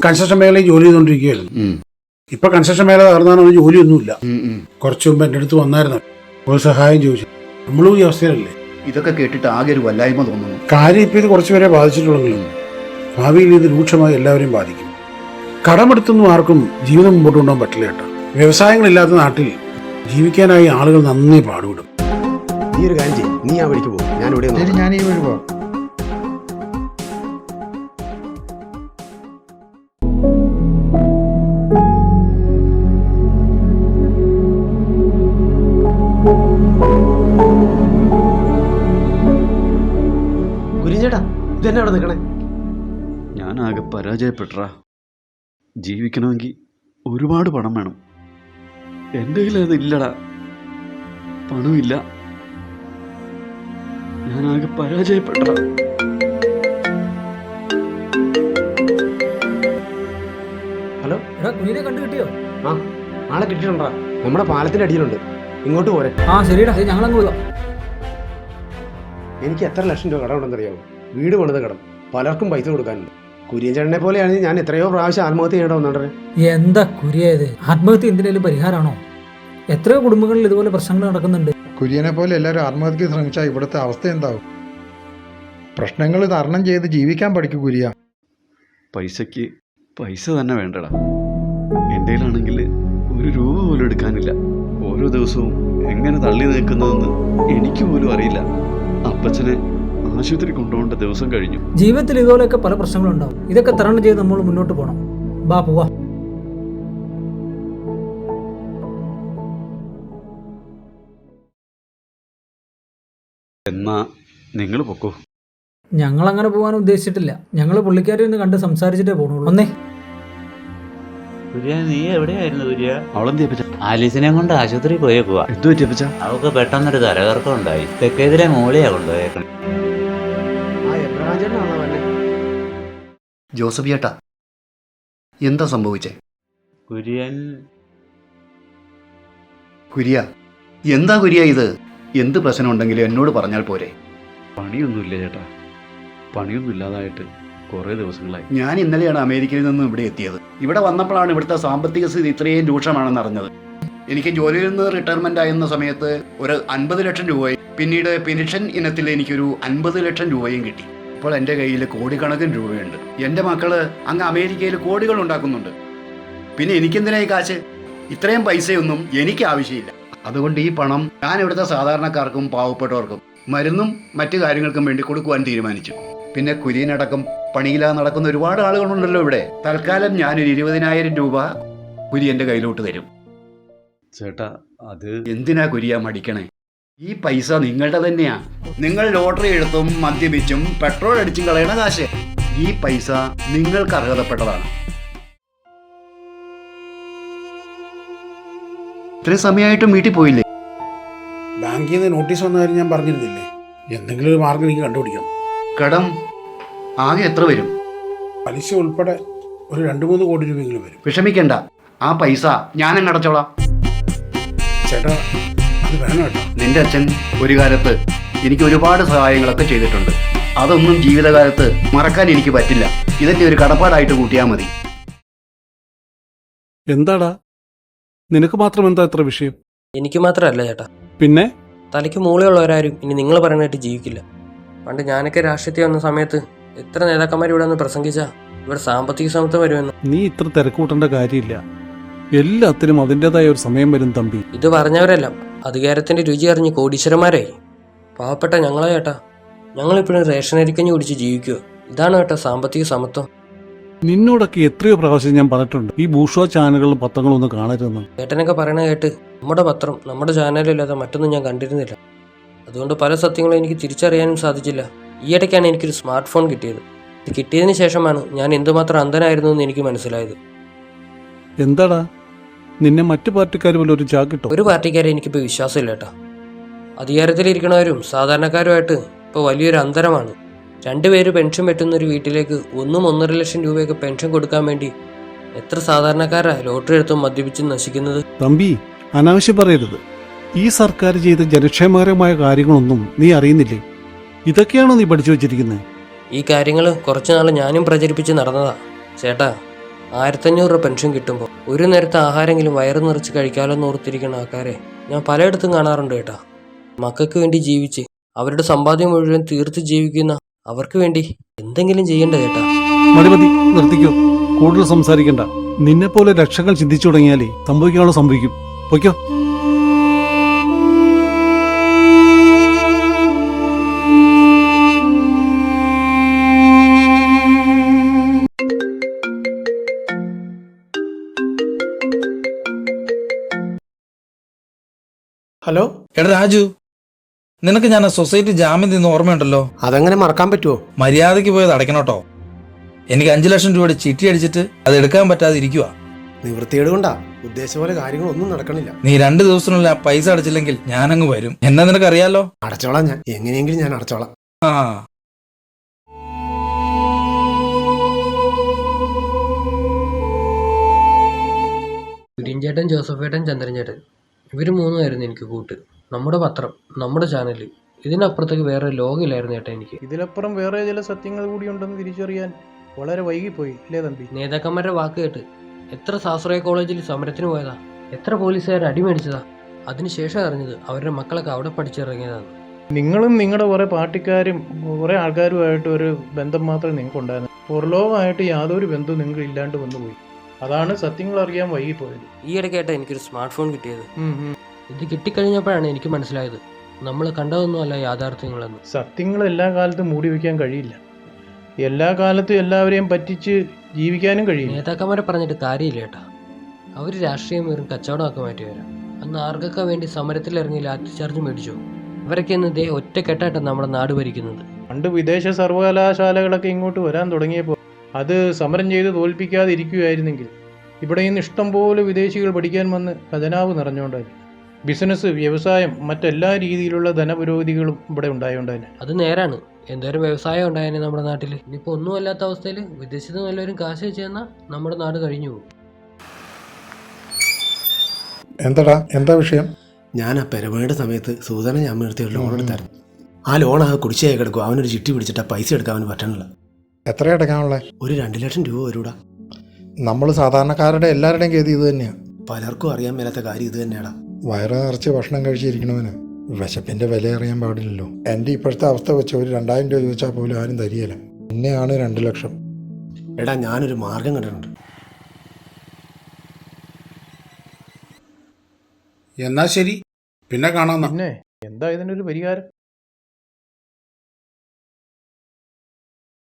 കൺസ്ട്രക്ഷൻ മേഖലയിൽ ജോലി ചെയ്തുകൊണ്ടിരിക്കുകയായിരുന്നു. ഇപ്പൊ കൺസ്ട്രക്ഷൻ മേഖല തകർന്നാണ് അവന് ജോലിയൊന്നുമില്ല. കുറച്ചു മുമ്പ് എൻ്റെ അടുത്ത് വന്നായിരുന്നു, ഒരു സഹായം ചോദിച്ചു. നമ്മളും ഈ അവസ്ഥയിലല്ലേ. ഇതൊക്കെ കേട്ടിട്ട് ആകെ ഒരു വല്ലായ്മ തോന്നുന്നു. കാര്യം ഇപ്പൊ ഇത് കുറച്ചുപേരെ ബാധിച്ചിട്ടുള്ളെങ്കിലും ഭാവിയിൽ ഇത് രൂക്ഷമായി എല്ലാവരെയും ബാധിക്കും. കടമെടുത്തൊന്നും ആർക്കും ജീവിതം മുമ്പോട്ട് കൊണ്ടുപോകാൻ പറ്റില്ല കേട്ടോ. വ്യവസായങ്ങളില്ലാത്ത നാട്ടിൽ ജീവിക്കാനായി ആളുകൾ നന്നേ പാടുപെടും. നീ ഒരു കാര്യം ചെയ്യും, നീ ആ വഴിക്ക് പോകും, ഞാൻ ഇവിടെ ശരി, ഞാൻ ഈ വഴി പോവാം. കുര്യൻചേട്ടാ, ഇതെന്നെ അവിടെ നിൽക്കണേ? ഞാനാകെ പരാജയപ്പെട്ടറാ. ജീവിക്കണമെങ്കിൽ ഒരുപാട് പണം വേണം. എൻ്റെ കയ്യിൽ അതില്ലടാ, പണമില്ല. ഞാനാകെ പരാജയപ്പെട്ടറാ. ഹലോ, എടാ കുഞ്ഞിനെ കണ്ടു കിട്ടിയോ? ആളെ കിട്ടിയിട്ടുണ്ടാ? നമ്മുടെ പാലത്തിന്റെ അടിയിലുണ്ട്. ഇങ്ങോട്ട് പോരെ. ശരിടാ, ഞങ്ങളങ്ങ് പോകാം. എനിക്ക് എത്ര ലക്ഷം രൂപ കടമുണ്ടെന്നറിയാമോ? വീട് പണിത കടം, പലർക്കും പൈസ കൊടുക്കാനുണ്ട്. കുര്യൻചേട്ടനെ പോലെയാണെങ്കിൽ ഞാൻ എത്രയോ പ്രാവശ്യം ആത്മഹത്യ ചെയ്യേണ്ട വന്നിട്ടേ. എന്താ കുര്യത്? ആത്മഹത്യ എന്തിനേലും പരിഹാരമാണോ? എത്രയോ കുടുംബങ്ങളിൽ ഇതുപോലെ പ്രശ്നങ്ങൾ നടക്കുന്നുണ്ട്. കുര്യനെ പോലെ എല്ലാവരും ആത്മഹത്യക്ക് ശ്രമിച്ചാൽ ഇവിടുത്തെ അവസ്ഥ എന്താവും? പ്രശ്നങ്ങൾ തരണം ചെയ്ത് ജീവിക്കാൻ പഠിക്കൂ കുര്യ. പൈസയ്ക്ക് പൈസ തന്നെ വേണ്ടടാ. എൻ്റെ കയ്യിലാണെങ്കിൽ 1 രൂപ പോലും എടുക്കാനില്ല. ഓരോ ദിവസവും എങ്ങനെ തള്ളി നിൽക്കുന്നതെന്ന് എനിക്ക് പോലും അറിയില്ല. അപ്പച്ചനെ ആശുപത്രി കൊണ്ടുപോകേണ്ട ദിവസം കഴിഞ്ഞു. ജീവിതത്തിൽ ഇതുപോലെയൊക്കെ പല പ്രശ്നങ്ങളുണ്ടാവും. ഇതൊക്കെ തരണം ചെയ്ത് നമ്മൾ മുന്നോട്ട് പോകണം. ബാ പോവാ. എന്നാ നിങ്ങൾ പൊക്കോ. ഞങ്ങൾ അങ്ങനെ പോകാൻ ഉദ്ദേശിച്ചിട്ടില്ല. ഞങ്ങൾ പുള്ളിക്കാരെ ഒന്ന് കണ്ട് സംസാരിച്ചിട്ടേ പോകണുള്ളൂ. ഒന്നേ കുര്യ, നീ എവിടെയായിരുന്നു കുര്യ? അവളെന്തിയപ്പച്ച? ആലീസിനെ കൊണ്ട് ആശുപത്രി പോയേക്കുവാ. എന്തു പറ്റിയപ്പച്ച? അവൾക്ക് പെട്ടെന്നൊരു തലകർക്കം ഉണ്ടായി. തെക്കേതിരെ മോളിയാ കൊണ്ടുപോയേക്കണം. ജോസഫ് ചേട്ടാ, എന്താ സംഭവിച്ചേ? കുര്യൻ കുര്യ, എന്താ കുര്യ ഇത്? എന്ത് പ്രശ്നം ഉണ്ടെങ്കിലും എന്നോട് പറഞ്ഞാൽ പോരെ. പണിയൊന്നുമില്ല ചേട്ടാ, പണിയൊന്നും ഇല്ലാതായിട്ട് കുറേ ദിവസങ്ങളായി. ഞാൻ ഇന്നലെയാണ് അമേരിക്കയിൽ നിന്നും ഇവിടെ എത്തിയത്. ഇവിടെ വന്നപ്പോഴാണ് ഇവിടുത്തെ സാമ്പത്തിക സ്ഥിതി ഇത്രയും രൂക്ഷമാണെന്ന് അറിഞ്ഞത്. എനിക്ക് ജോലിയിൽ നിന്ന് റിട്ടയർമെന്റ് ആയിരുന്ന സമയത്ത് ഒരു 50 ലക്ഷം രൂപയും പിന്നീട് പെൻഷൻ ഇനത്തിൽ എനിക്കൊരു 50 ലക്ഷം രൂപയും കിട്ടി. ഇപ്പോൾ എൻ്റെ കയ്യിൽ കോടിക്കണക്കിന് രൂപയുണ്ട്. എൻ്റെ മക്കള് അങ്ങ് അമേരിക്കയിൽ കോടികൾ ഉണ്ടാക്കുന്നുണ്ട്. പിന്നെ എനിക്കെന്തിനായി കാശ്? ഇത്രയും പൈസയൊന്നും എനിക്ക് ആവശ്യമില്ല. അതുകൊണ്ട് ഈ പണം ഞാൻ ഇവിടുത്തെ സാധാരണക്കാർക്കും പാവപ്പെട്ടവർക്കും മരുന്നും മറ്റു കാര്യങ്ങൾക്കും വേണ്ടി കൊടുക്കുവാൻ തീരുമാനിച്ചു. പിന്നെ കുര്യനടക്കം പണിയില്ലാതെ നടക്കുന്ന ഒരുപാട് ആളുകളുണ്ടല്ലോ ഇവിടെ. തൽക്കാലം ഞാനൊരു 20,000 രൂപ കുര്യൻ്റെ കയ്യിലോട്ട് തരും. ചേട്ടാ, അത് എന്തിനാ കുര്യ മടിക്കണേ? ഈ പൈസ നിങ്ങളുടെ തന്നെയാ. നിങ്ങൾ ലോട്ടറി എടുത്തും മദ്യപിച്ചും പെട്രോൾ അടിച്ചും കളയണ കാശ്. ഈ പൈസ നിങ്ങൾക്ക് അർഹതപ്പെട്ടതാണ്. ഇത്രയും സമയമായിട്ടും വീട്ടിൽ പോയില്ലേ? ബാങ്കിൽ നിന്ന് നോട്ടീസ് വന്ന കാര്യം ഞാൻ പറഞ്ഞിരുന്നില്ലേ? എന്തെങ്കിലും ഒരു മാർഗം എനിക്ക് കണ്ടുപിടിക്കണം. കടം ആകെ എത്ര വരും? പലിശ ഉൾപ്പെടെ ഒരു 2-3 കോടി രൂപയെങ്കിലും വരും. വിഷമിക്കണ്ട, ആ പൈസ ഞാനങ്ങ് അടച്ചോളാം. ചേട്ടാ, അത് വേണം കേട്ടോ. നിന്റെ അച്ഛൻ ഒരു കാലത്ത് എനിക്ക് ഒരുപാട് സഹായങ്ങളൊക്കെ ചെയ്തിട്ടുണ്ട്. അതൊന്നും ജീവിതകാലത്ത് മറക്കാൻ എനിക്ക് പറ്റില്ല. ഇതൊക്കെ ഒരു കടപ്പാടായിട്ട് കൂട്ടിയാൽ മതി. എന്താടാ, നിനക്ക് മാത്രം എന്താ ഇത്ര വിഷയം? എനിക്ക് മാത്രമല്ല ചേട്ടാ, പിന്നെ തലയ്ക്ക് മൂളയുള്ളവരാരും ഇനി നിങ്ങൾ പറയാനായിട്ട് ജീവിക്കില്ല. പണ്ട് ഞാനൊക്കെ രാഷ്ട്രീയത്തിൽ വന്ന സമയത്ത് എത്ര നേതാക്കന്മാർ ഇവിടെ ഒന്ന് പ്രസംഗിച്ചാ ഇവിടെ സാമ്പത്തിക സമത്വം വരുമെന്ന്. നീ ഇത്ര തിരക്കൂട്ടേണ്ട കാര്യമില്ല. എല്ലാത്തിനും അതിൻ്റെതായ ഒരു സമയം വരും തമ്പി. ഇത് പറഞ്ഞവരെല്ലാം അധികാരത്തിന്റെ രുചി അറിഞ്ഞ് കോടീശ്വരന്മാരായി. പാവപ്പെട്ട ഞങ്ങളെ ചേട്ടാ, ഞങ്ങളിപ്പോഴും റേഷൻ അരിക്കഞ്ഞ് കുടിച്ച് ജീവിക്കുക. ഇതാണ് കേട്ടോ സാമ്പത്തിക സമത്വം. നിന്നോടൊക്കെ എത്രയോ പ്രാവശ്യം ഞാൻ പറഞ്ഞിട്ടുണ്ട് ഈ ബൂർഷ്വാ ചാനലുകളും പത്രങ്ങളും ഒന്നും കാണരുതെന്ന്. ചേട്ടനൊക്കെ പറയണ കേട്ട് നമ്മുടെ പത്രം നമ്മുടെ ചാനലില്ലാതെ മറ്റൊന്നും ഞാൻ കണ്ടിരുന്നില്ല. അതുകൊണ്ട് പല സത്യങ്ങളും എനിക്ക് തിരിച്ചറിയാനും സാധിച്ചില്ല. ഈയിടയ്ക്കാണ് എനിക്കൊരു സ്മാർട്ട് ഫോൺ കിട്ടിയത്. ഇത് കിട്ടിയതിന് ശേഷമാണ് ഞാൻ എന്തുമാത്രം അന്ധനായിരുന്നു എന്ന് എനിക്ക് മനസ്സിലായത്. എന്താടാ, നിന്നെ മറ്റു പാർട്ടിക്കാർ വല്ല ഒരു ചാക്കിട്ടോ? ഒരു പാർട്ടിക്കാരെ എനിക്കിപ്പോൾ വിശ്വാസമില്ല കേട്ടോ. അധികാരത്തിലിരിക്കണവരും സാധാരണക്കാരുമായിട്ട് ഇപ്പോൾ വലിയൊരു അന്തരമാണ്. 2 പേര് പെൻഷൻ പറ്റുന്ന ഒരു വീട്ടിലേക്ക് 1-1.5 ലക്ഷം രൂപയൊക്കെ പെൻഷൻ കൊടുക്കാൻ വേണ്ടി എത്ര സാധാരണക്കാരാ ലോട്ടറി എടുത്തും മദ്യപിച്ചും നശിക്കുന്നത്. തമ്പി, അനാവശ്യം പറയരുത്. ഈ സർക്കാർ ചെയ്ത ജനക്ഷേമകരമായ കാര്യങ്ങളൊന്നും നീ അറിയുന്നില്ലേ? ഇതൊക്കെയാണോ നീ പഠിച്ചു വെച്ചിരിക്കുന്നത്? ഈ കാര്യങ്ങൾ കുറച്ചുനാൾ ഞാനും പ്രചരിപ്പിച്ച് നടന്നതാ ചേട്ടാ. 1500 രൂപ പെൻഷൻ കിട്ടുമ്പോൾ ഒരു നേരത്തെ ആഹാരമെങ്കിലും വയറ് നിറച്ച് കഴിക്കാമല്ലോ എന്ന് ഓർത്തിരിക്കുന്ന ആൾക്കാരെ ഞാൻ പലയിടത്തും കാണാറുണ്ട് കേട്ടാ. മക്കൾക്ക് വേണ്ടി ജീവിച്ച് അവരുടെ സമ്പാദ്യം മുഴുവൻ തീർത്ത് ജീവിക്കുന്ന അവർക്ക് വേണ്ടി എന്തെങ്കിലും ചെയ്യണ്ട ചേട്ടാ. മതി, നിർത്തിക്കോ. കൂടുതൽ സംസാരിക്കണ്ട. നിന്നെ പോലെ ലക്ഷങ്ങൾ ചിന്തിച്ചു തുടങ്ങിയാലേ സംഭവിക്കാനുള്ള സംഭവിക്കും. പൊയ്ക്കോ. ഹലോ, എടാ രാജു, നിനക്ക് ഞാൻ സൊസൈറ്റി ജാമ്യം നിന്ന് ഓർമ്മയുണ്ടല്ലോ? അതെങ്ങനെ മറക്കാൻ പറ്റുമോ? മര്യാദയ്ക്ക് പോയത് അടയ്ക്കണോട്ടോ. എനിക്ക് 5 ലക്ഷം രൂപയുടെ ചിട്ടി അടിച്ചിട്ട് അത് എടുക്കാൻ പറ്റാതെ ഇരിക്കുക. നിവൃത്തിയേട് കൊണ്ടാ ഉദ്ദേശിച്ച പോലെ കാര്യങ്ങളൊന്നും നടക്കണില്ല. നീ 2 ദിവസത്തിനുള്ളിൽ ആ പൈസ അടച്ചില്ലെങ്കിൽ ഞാനങ്ങ് വരും. എന്നാ നിനക്ക് അറിയാലോ. അടച്ചോളാം, ഞാൻ എങ്ങനെയെങ്കിലും ഞാൻ അടച്ചോളാം. ആ കുര്യൻചേട്ടൻ, ജോസഫേട്ടൻ, ചന്ദ്രൻചേട്ടൻ, ഇവർ 3 ആയിരുന്നു എനിക്ക് കൂട്ട്. നമ്മുടെ പത്രം, നമ്മുടെ ചാനൽ, ഇതിനപ്പുറത്തേക്ക് വേറെ ലോകമില്ലായിരുന്നു ചേട്ടാ എനിക്ക്. ഇതിലപ്പുറം വേറെ ചില സത്യങ്ങൾ കൂടി ഉണ്ടെന്ന് തിരിച്ചറിയാൻ വളരെ വൈകിപ്പോയി അല്ലേ തമ്പി? നേതാക്കന്മാരുടെ വാക്ക് കേട്ട് എത്ര സാശ്രയ കോളേജിൽ സമരത്തിന് പോയതാ, എത്ര പോലീസുകാർ അടിമേടിച്ചതാ. അതിനുശേഷം അറിഞ്ഞത് അവരുടെ മക്കളൊക്കെ അവിടെ പഠിച്ചിറങ്ങിയതാണ്. നിങ്ങളും നിങ്ങളുടെ കുറേ പാർട്ടിക്കാരും കുറേ ആൾക്കാരുമായിട്ട് ഒരു ബന്ധം മാത്രമേ നിങ്ങൾക്ക് ഉണ്ടായിരുന്നു. പുറലോകമായിട്ട് യാതൊരു ബന്ധവും നിങ്ങൾ ഇല്ലാണ്ട് വന്നുപോയി. അതാണ് സത്യങ്ങൾ അറിയാൻ വൈകിപ്പോയത്. ഈ ഇടയ്ക്കായിട്ട് എനിക്കൊരു സ്മാർട്ട് ഫോൺ കിട്ടിയത്. ഇത് കിട്ടിക്കഴിഞ്ഞപ്പോഴാണ് എനിക്ക് മനസ്സിലായത് നമ്മൾ കണ്ടതൊന്നുമല്ല യാഥാർത്ഥ്യങ്ങളെന്ന്. സത്യങ്ങൾ എല്ലാ കാലത്തും മൂടി വയ്ക്കാൻ കഴിയില്ല. എല്ലാ കാലത്തും എല്ലാവരെയും പറ്റിച്ച് ജീവിക്കാനും കഴിയും. നേതാക്കന്മാരെ പറഞ്ഞിട്ട് കാര്യമില്ല ഏട്ടാ. അവർ രാഷ്ട്രീയം വെറും കച്ചവടമാക്കി മാറ്റി വരാം. അന്ന് ആർക്കൊക്കെ വേണ്ടി സമരത്തിലിറങ്ങി ലാത്തി ചാർജ് മേടിച്ചു. അവരൊക്കെ ഇന്ന് ഇതേ ഒറ്റക്കെട്ടായിട്ട് നമ്മുടെ നാട് ഭരിക്കുന്നത്. പണ്ട് വിദേശ സർവകലാശാലകളൊക്കെ ഇങ്ങോട്ട് വരാൻ തുടങ്ങിയപ്പോൾ അത് സമരം ചെയ്ത് തോൽപ്പിക്കാതെ ഇരിക്കുകയായിരുന്നെങ്കിൽ ഇവിടെ ഇന്ന് ഇഷ്ടംപോലെ വിദേശികൾ പഠിക്കാൻ വന്ന് ഖജനാവ് നിറഞ്ഞുകൊണ്ടായി. ബിസിനസ്, വ്യവസായം, മറ്റെല്ലാ രീതിയിലുള്ള ധനപുരോഗതികളും ഇവിടെ ഉണ്ടായോണ്ടായി. അത് നേരാണ്. എന്തോരം വ്യവസായം ഉണ്ടായേനെ നമ്മുടെ നാട്ടിൽ. ഇനിയിപ്പോൾ ഒന്നുമല്ലാത്ത അവസ്ഥയിൽ വിദേശത്ത് നല്ലവരും കാശ് വെച്ച് തന്നാൽ നമ്മുടെ നാട് കഴിഞ്ഞു പോകും. എന്താ വിഷയം? ഞാൻ ആ പെരുമയുടെ സമയത്ത് സൂചന ഞാൻ നിർത്തി ഒരു ലോൺ എടുത്തായിരുന്നു. ആ ലോൺ ആ കുടിശ്ശിയായി കിടക്കും. അവനൊരു ചിട്ടി പിടിച്ചിട്ട് ആ പൈസ എടുക്കാൻ അവന് പറ്റണില്ല. എത്ര അടയ്ക്കാനുള്ളത്? ഒരു 2 ലക്ഷം രൂപ വരൂടാ. നമ്മൾ സാധാരണക്കാരുടെ എല്ലാവരുടെയും ഗതി ഇത് തന്നെയാണ്. പലർക്കും അറിയാൻ മേലാത്ത കാര്യം ഇത് തന്നെയാടാ. വയറ് നിറച്ച് ഭക്ഷണം കഴിച്ചിരിക്കണവന് വിശപ്പിന്റെ വില അറിയാൻ പാടില്ലല്ലോ. എൻ്റെ ഇപ്പോഴത്തെ അവസ്ഥ വെച്ച് ഒരു 2000 രൂപ ചോദിച്ചാൽ പോലും ആരും തരികയില്ല. പിന്നെയാണ് 2 ലക്ഷം. എടാ, ഞാനൊരു മാർഗം കണ്ടിട്ടുണ്ട്. എന്നാ ശരി, പിന്നെ കാണാം. പിന്നെ എന്താ ഇതിനൊരു പരിഹാരം?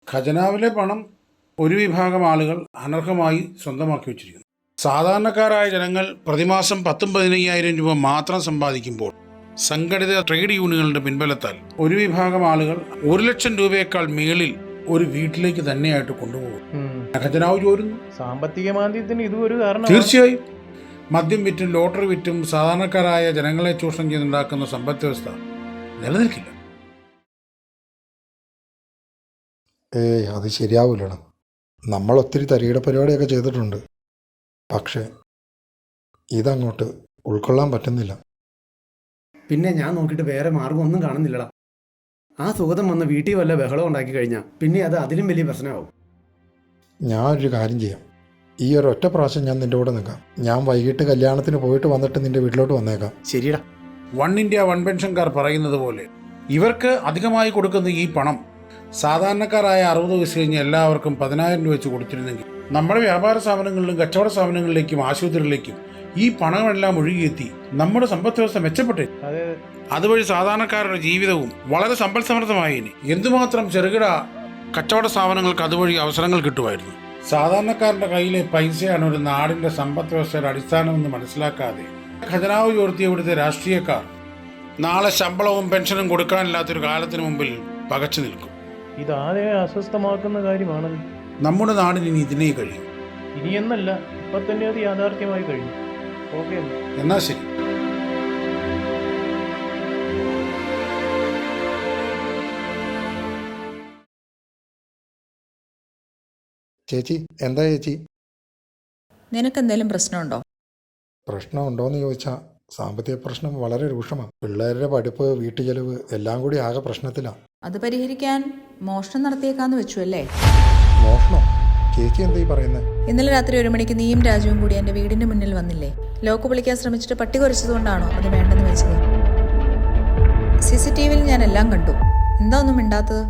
ഖജനാവിലെ പണം ഒരു വിഭാഗം ആളുകൾ അനർഹമായി സ്വന്തമാക്കി വച്ചിരിക്കുന്നു. സാധാരണക്കാരായ ജനങ്ങൾ പ്രതിമാസം 10,000-15,000 രൂപ മാത്രം സമ്പാദിക്കുമ്പോൾ സംഘടിത ട്രേഡ് യൂണിയനുകളുടെ പിൻബലത്താൽ ഒരു വിഭാഗം ആളുകൾ 1 ലക്ഷം രൂപയേക്കാൾ മേളിൽ ഒരു വീട്ടിലേക്ക് തന്നെയായിട്ട് കൊണ്ടുപോകും. ഖജനാവ് ചോരുന്നു. സാമ്പത്തിക മാന്ദ്യത്തിന് ഇതും ഒരു കാരണം. തീർച്ചയായും മദ്യം വിറ്റും ലോട്ടറി വിറ്റും സാധാരണക്കാരായ ജനങ്ങളെ ചൂഷണം ചെയ്തുണ്ടാക്കുന്ന സമ്പദ് വ്യവസ്ഥ നിലനിൽക്കില്ല. അത് ശരിയാവില്ലണം. നമ്മൾ ഒത്തിരി തരികിട പരിപാടിയൊക്കെ ചെയ്തിട്ടുണ്ട്. പക്ഷേ ഇതങ്ങോട്ട് ഉൾക്കൊള്ളാൻ പറ്റുന്നില്ല. പിന്നെ ഞാൻ നോക്കിയിട്ട് വേറെ മാർഗം ഒന്നും കാണുന്നില്ലടാ. ആ സുഗതം വന്ന് വീട്ടിൽ വല്ല ബഹളം ഉണ്ടാക്കി കഴിഞ്ഞാൽ പിന്നെ അത് അതിലും വലിയ പ്രശ്നമാവും. ഞാനൊരു കാര്യം ചെയ്യാം. ഈ ഒരു ഒറ്റ പ്രാവശ്യം ഞാൻ നിൻ്റെ കൂടെ നിൽക്കാം. ഞാൻ വൈകിട്ട് കല്യാണത്തിന് പോയിട്ട് വന്നിട്ട് നിൻ്റെ വീട്ടിലോട്ട് വന്നേക്കാം. ശരിയടാ. വൺ ഇന്ത്യ വൺ പെൻഷൻകാർ പറയുന്നത് പോലെ ഇവർക്ക് അധികമായി കൊടുക്കുന്ന ഈ പണം സാധാരണക്കാരായ 60 വയസ്സ് കഴിഞ്ഞ് എല്ലാവർക്കും 10,000 രൂപ വെച്ച് കൊടുത്തിരുന്നെങ്കിൽ നമ്മുടെ വ്യാപാര സ്ഥാപനങ്ങളിലും കച്ചവട സ്ഥാപനങ്ങളിലേക്കും ആശുപത്രികളിലേക്കും ഈ പണമെല്ലാം ഒഴുകിയെത്തി നമ്മുടെ സമ്പദ് വ്യവസ്ഥ മെച്ചപ്പെട്ടു. അതുവഴി സാധാരണക്കാരുടെ ജീവിതവും വളരെ സമ്പൽ സമൃദ്ധമായേനെ. എന്തുമാത്രം ചെറുകിട കച്ചവട സ്ഥാപനങ്ങൾക്ക് അതുവഴി അവസരങ്ങൾ കിട്ടുമായിരുന്നു. സാധാരണക്കാരുടെ കയ്യിലെ പൈസയാണ് ഒരു നാടിന്റെ സമ്പദ് വ്യവസ്ഥയുടെ അടിസ്ഥാനമെന്ന് മനസ്സിലാക്കാതെ ഖജനാവ് ചോർത്തിയ ഇവിടുത്തെ രാഷ്ട്രീയക്കാർ നാളെ ശമ്പളവും പെൻഷനും കൊടുക്കാനില്ലാത്തൊരു കാലത്തിന് മുമ്പിൽ പകച്ചു നിൽക്കും. ഇതാരെ അസ്വസ്ഥമാക്കുന്ന കാര്യമാണത്. നമ്മുടെ നാടിന് ഇനി ഇതിനേ കഴിയും. ഇനിയെന്നല്ല, ഇപ്പൊ തന്നെ അത് യാഥാർത്ഥ്യമായി കഴിഞ്ഞു. ഓക്കെ, എന്നാ ശരി. ചേച്ചി, എന്താ ചേച്ചി? നിനക്കെന്തെങ്കിലും പ്രശ്നമുണ്ടോ? പ്രശ്നമുണ്ടോയെന്ന് ചോദിച്ചാൽ സാമ്പത്തിക പ്രശ്നം വളരെ രൂക്ഷമാണ്. പിള്ളേരുടെ പഠിപ്പ്, വീട്ടുചെലവ് എല്ലാം കൂടി ആകെ പ്രശ്നത്തിലാണ്. അത് പരിഹരിക്കാൻ മോഷണം നടത്തിയേക്കാന്ന് വെച്ചു അല്ലേ? മോഷണോ? ചേച്ചി എന്താ ഈ പറയുന്നത്? ഇന്നലെ രാത്രി 1 മണിക്ക് നീയും രാജുവും കൂടി എൻ്റെ വീടിന്റെ മുന്നിൽ വന്നില്ലേ? ലോക്ക് വിളിക്കാൻ ശ്രമിച്ചിട്ട് പട്ടി കുരച്ചതുകൊണ്ടാണോ അത് വേണ്ടെന്ന് വെച്ചത്? CCTV ഞാൻ എല്ലാം കണ്ടു. എന്താ ഒന്നും മിണ്ടാത്തത്?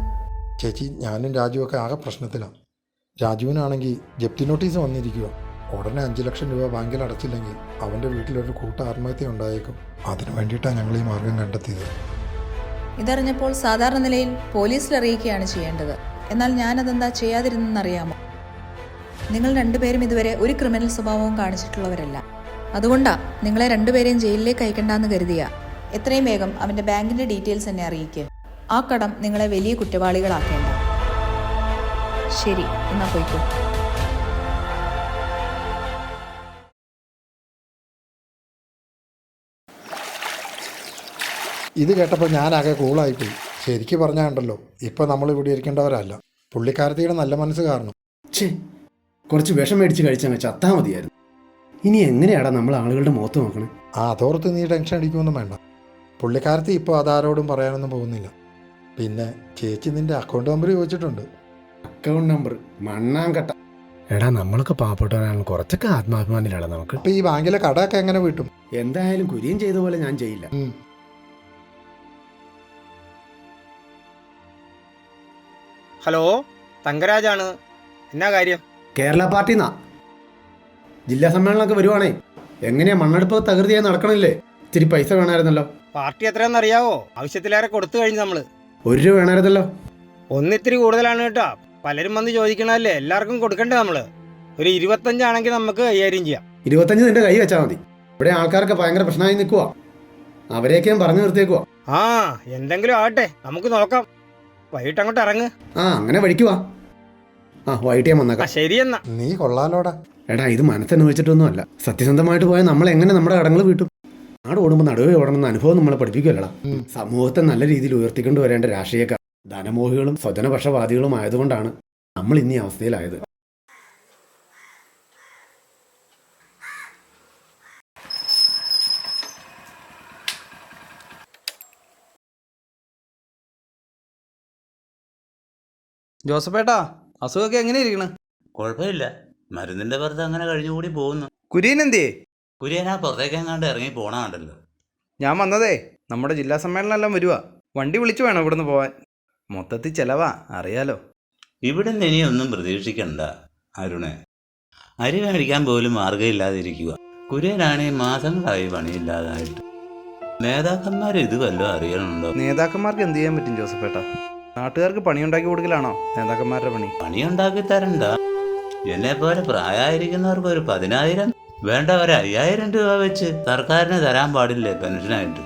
ചേച്ചി, ഞാനും രാജുവൊക്കെ ആകെ പ്രശ്നത്തിലാണ്. രാജുവിനാണെങ്കിൽ ജപ്തി നോട്ടീസ് വന്നിരിക്കുക. ഉടനെ 5 ലക്ഷം രൂപ ബാങ്കിൽ അടച്ചില്ലെങ്കിൽ അവൻ്റെ വീട്ടിലൊരു കൂട്ട ആത്മഹത്യ ഉണ്ടായേക്കും. അതിനു വേണ്ടിയിട്ടാണ് ഞങ്ങൾ ഈ മാർഗം കണ്ടെത്തിയത്. ഇതറിഞ്ഞപ്പോൾ സാധാരണ നിലയിൽ പോലീസിൽ അറിയിക്കുകയാണ് ചെയ്യേണ്ടത്. എന്നാൽ ഞാനതെന്താ ചെയ്യാതിരുന്നെന്നറിയാമോ? നിങ്ങൾ രണ്ടുപേരും ഇതുവരെ ഒരു ക്രിമിനൽ സ്വഭാവവും കാണിച്ചിട്ടുള്ളവരല്ല. അതുകൊണ്ടാ നിങ്ങളെ രണ്ടുപേരെയും ജയിലിലേക്ക് അയക്കണ്ടെന്ന് കരുതിയ. എത്രയും വേഗം അവൻ്റെ ബാങ്കിൻ്റെ ഡീറ്റെയിൽസ് എന്നെ അറിയിക്കുക. ആ കടം നിങ്ങളെ വലിയ കുറ്റവാളികളാക്കേണ്ട. ശരി, എന്നാ പോയിക്കോ. ഇത് കേട്ടപ്പോൾ ഞാനാകെ കൂളായിപ്പോയി. ശരിക്കും പറഞ്ഞാണ്ടല്ലോ, ഇപ്പം നമ്മൾ ഇവിടെ ഇരിക്കേണ്ടവരല്ല. പുള്ളിക്കാരത്തിയുടെ നല്ല മനസ്സ് കാരണം. കുറച്ച് വിഷം മേടിച്ച് കഴിച്ചാൽ ചത്താ മതിയായിരുന്നു. ഇനി എങ്ങനെയാടാ നമ്മൾ ആളുകളുടെ മുഖത്ത് നോക്കണേ? അതോർത്ത് നീ ടെൻഷൻ അടിക്കുമൊന്നും വേണ്ട. പുള്ളിക്കാരത്തി ഇപ്പോൾ അതാരോടും പറയാനൊന്നും പോകുന്നില്ല. പിന്നെ ചേച്ചി നിന്റെ അക്കൗണ്ട് നമ്പർ ചോദിച്ചിട്ടുണ്ട്. അക്കൗണ്ട് നമ്പർ മണ്ണാങ്കട്ട. എടാ, നമ്മളൊക്കെ പാവപ്പെട്ടവരാണ്. കുറച്ചൊക്കെ ആത്മാഭിമാനിലാണ് നമുക്ക്. ഇപ്പം ഈ ബാങ്കിലെ കടയൊക്കെ എങ്ങനെ വീട്ടും? എന്തായാലും കുര്യൻ ചെയ്ത പോലെ ഞാൻ ചെയ്യില്ല. ഹലോ, തങ്കരാജാണ്. എന്നാ കാര്യം? കേരള പാർട്ടിന്നാ. ജില്ലാ സമ്മേളനമൊക്കെ വരുവാണേ. എങ്ങനെയാ മണ്ണെടുപ്പ് തകൃതിയായി നടക്കണില്ലേ? ഇത്തിരി പൈസ വേണമായിരുന്നല്ലോ. പാർട്ടി എത്രയാണെന്ന് അറിയാവോ? ആവശ്യത്തിലേറെ കൊടുത്തു കഴിഞ്ഞു നമ്മള്. 1 രൂപ വേണമായിരുന്നല്ലോ. ഒന്നിത്തിരി കൂടുതലാണ് കേട്ടോ. പലരും വന്ന് ചോദിക്കണല്ലേ, എല്ലാവർക്കും കൊടുക്കണ്ടേ നമ്മള്? ഒരു 25 ആണെങ്കിൽ നമുക്ക് കൈകാര്യം ചെയ്യാം. 25 നിന്റെ കൈ വെച്ചാൽ മതി. ഇവിടെ ആൾക്കാരൊക്കെ ഭയങ്കര പ്രശ്നമായി നിൽക്കുക. അവരെയൊക്കെ ഞാൻ പറഞ്ഞു നിർത്തിയേക്കുവാ. ആ എന്തെങ്കിലും ആവട്ടെ, നമുക്ക് നോക്കാം. വൈകിട്ട് അങ്ങോട്ട് ഇറങ്ങ്. അങ്ങനെ വഴിക്കുവാ. വൈകിട്ട് ഞാൻ വന്നേക്കാം. ശരിയെന്നാ. നീ കൊള്ളാലോടാ. എടാ, ഇത് മനസ്സെന്ന് വെച്ചിട്ടൊന്നുമല്ല. സത്യസന്ധമായിട്ട് പോയാൽ നമ്മൾ എങ്ങനെ നമ്മുടെ കടങ്ങൾ വീട്ടും? നാട് ഓടുമ്പോൾ നടുവേ ഓടണമെന്ന അനുഭവം നമ്മളെ പഠിപ്പിക്കുമല്ലടാ. സമൂഹത്തെ നല്ല രീതിയിൽ ഉയർത്തിക്കൊണ്ട് വരേണ്ട രാഷ്ട്രീയക്കാർ ധനമോഹികളും സ്വജനപക്ഷപാതികളും ആയതുകൊണ്ടാണ് നമ്മൾ ഇന്നീ അവസ്ഥയിലായത്. ജോസഫേട്ടാ, അസുഖമൊക്കെ എങ്ങനെ ഇരിക്കണ്? കുഴപ്പമില്ല, മരുന്നിന്റെ പുറത്ത് അങ്ങനെ കഴിഞ്ഞുകൂടി പോകുന്നു. കുര്യൻ എന്തേ? കുര്യൻ ആ പുറത്തേക്കെങ്ങാണ്ട് ഇറങ്ങി പോണാണ്ടല്ലോ. ഞാൻ വന്നതേ നമ്മുടെ ജില്ലാ സമ്മേളനം എല്ലാം വരുവാ. വണ്ടി വിളിച്ചു വേണം ഇവിടുന്ന് പോവാൻ. മൊത്തത്തിൽ ചെലവാ, അറിയാലോ. ഇവിടുന്ന് ഇനി ഒന്നും പ്രതീക്ഷിക്കണ്ട അരുണേ. അരി മേടിക്കാൻ പോലും മാർഗമില്ലാതിരിക്കുക. കുര്യനാണെങ്കിൽ മാസങ്ങളായി പണിയില്ലാതായിട്ട്. നേതാക്കന്മാർ ഇത് വല്ലതും അറിയണുണ്ടോ? നേതാക്കന്മാർക്ക് എന്ത് ചെയ്യാൻ പറ്റും ജോസഫേട്ടാ? നാട്ടുകാർക്ക് പണിയുണ്ടാക്കി കൊടുക്കലാണോ നേതാക്കന്മാരുടെ പണി? പണിയുണ്ടാക്കി തരണ്ട. എന്നെ പോലെ പ്രായമായിരിക്കുന്നവർക്ക് ഒരു 10,000 വേണ്ട, ഒരു 5,000 രൂപ വെച്ച് സർക്കാരിന് തരാൻ പാടില്ലേ പെൻഷനായിട്ട്?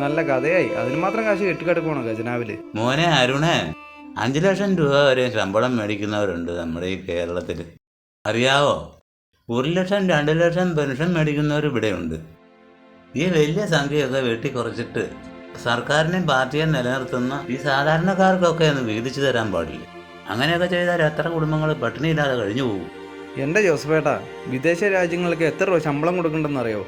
നല്ല കഥയായി. അതിന് മാത്രം കാശ് കെട്ടിക്കിടക്കണോ ഖജനാവില്? മോനെ അരുണേ, 5 ലക്ഷം രൂപ വരെ ശമ്പളം മേടിക്കുന്നവരുണ്ട് നമ്മുടെ ഈ കേരളത്തിൽ. അറിയാവോ? 1 ലക്ഷം 2 ലക്ഷം പെൻഷൻ മേടിക്കുന്നവർ ഇവിടെയുണ്ട്. ഈ വലിയ സംഖ്യയൊക്കെ വെട്ടിക്കുറച്ചിട്ട് സർക്കാരിനെയും പാർട്ടിയെ നിലനിർത്തുന്ന ഈ സാധാരണക്കാർക്കൊക്കെ ഒന്ന് വീതിച്ചു തരാൻ പാടില്ല. അങ്ങനെയൊക്കെ ചെയ്താൽ എത്ര കുടുംബങ്ങൾ പട്ടിണിയില്ലാതെ കഴിഞ്ഞു പോകും. എൻ്റെ ജോസഫേട്ടാ, വിദേശ രാജ്യങ്ങൾക്ക് എത്ര രൂപ ശമ്പളം കൊടുക്കണ്ടെന്ന് അറിയോ?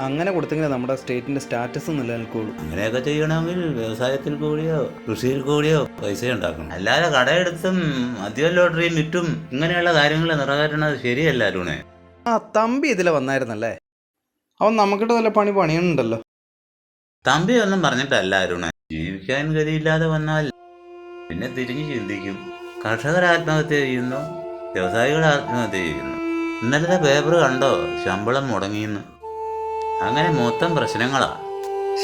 അങ്ങനെ കൊടുത്തെങ്കിൽ നമ്മുടെ സ്റ്റേറ്റിന്റെ സ്റ്റാറ്റസ് നിലനിൽക്കുള്ളൂ. അങ്ങനെയൊക്കെ ചെയ്യണമെങ്കിൽ വ്യവസായത്തിൽ കൂടിയോ കൃഷിയിൽ കൂടിയോ പൈസ ഉണ്ടാക്കണം. അല്ലാതെ കടയെടുത്തും മദ്യ ലോട്ടറിയും വിറ്റും ഇങ്ങനെയുള്ള കാര്യങ്ങൾ നിറവേറ്റണത് ശരിയല്ല അരുണേ. തമ്പി ഇതിലെ വന്നായിരുന്നല്ലേ? അവൻ നമുക്കിട്ട് നല്ല പണിയണുണ്ടല്ലോ. തമ്പി ഒന്നും പറഞ്ഞിട്ടല്ല അരുണേ. ജീവിക്കാൻ ഗതിയില്ലാതെ വന്നാൽ പിന്നെ തിരിഞ്ഞു ചിന്തിക്കും. കർഷകർ ആത്മഹത്യ ചെയ്യുന്നു, വ്യവസായികൾ ആത്മഹത്യ ചെയ്യുന്നു. ഇന്നലത്തെ പേപ്പർ കണ്ടോ? ശമ്പളം മുടങ്ങിയെന്ന്. അങ്ങനെ മൊത്തം പ്രശ്നങ്ങളാ.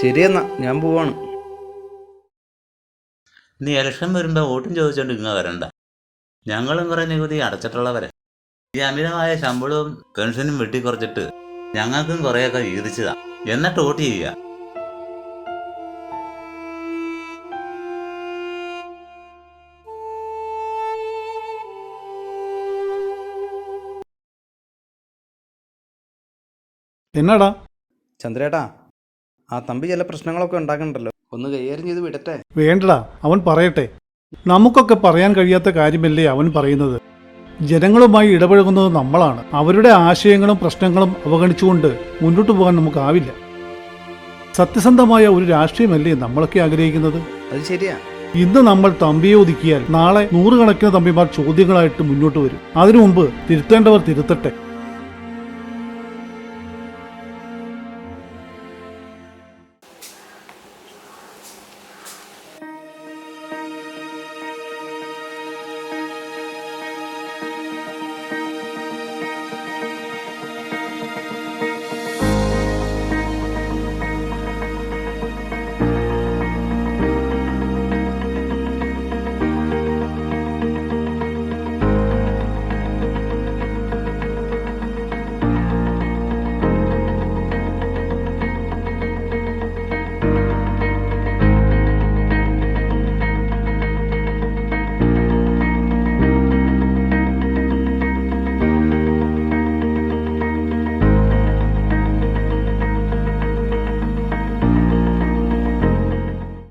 ശരിയെന്നാ, ഞാൻ പോവാണ്. നീ ഇലക്ഷൻ വരുമ്പോൾ വോട്ടും ചോദിച്ചോണ്ട് ഇങ്ങ വരണ്ട. ഞങ്ങളും കുറെ നികുതി അടച്ചിട്ടുള്ളവരെ. ഈ അമിതമായ ശമ്പളവും പെൻഷനും വെട്ടിക്കുറച്ചിട്ട് ഞങ്ങൾക്കും കുറേയൊക്കെ വീതിച്ചതാ. എന്നിട്ട് വോട്ട് ചെയ്യുക. എന്നാടാ ചന്ദ്രേട്ടാ, ആ തമ്പി ചില പ്രശ്നങ്ങളൊക്കെ ഉണ്ടാക്കണ്ടല്ലോ, ഒന്ന് കൈകാര്യം ചെയ്ത് വിടട്ടെ. വേണ്ടടാ, അവൻ പറയട്ടെ. നമുക്കൊക്കെ പറയാൻ കഴിയാത്ത കാര്യമല്ലേ അവൻ പറയുന്നത്. ജനങ്ങളുമായി ഇടപഴകുന്നത് നമ്മളാണ്. അവരുടെ ആശയങ്ങളും പ്രശ്നങ്ങളും അവഗണിച്ചുകൊണ്ട് മുന്നോട്ട് പോകാൻ നമുക്കാവില്ല. സത്യസന്ധമായ ഒരു രാഷ്ട്രീയമല്ലേ നമ്മളൊക്കെ ആഗ്രഹിക്കുന്നത്. അത് ശരിയാ. ഇന്ന് നമ്മൾ തമ്പിയെ ഒതുക്കിയാൽ നാളെ 100 കണക്കിന് തമ്പിമാർ ചോദ്യങ്ങളായിട്ട് മുന്നോട്ട് വരും. അതിനു മുമ്പ് തിരുത്തേണ്ടവർ തിരുത്തട്ടെ.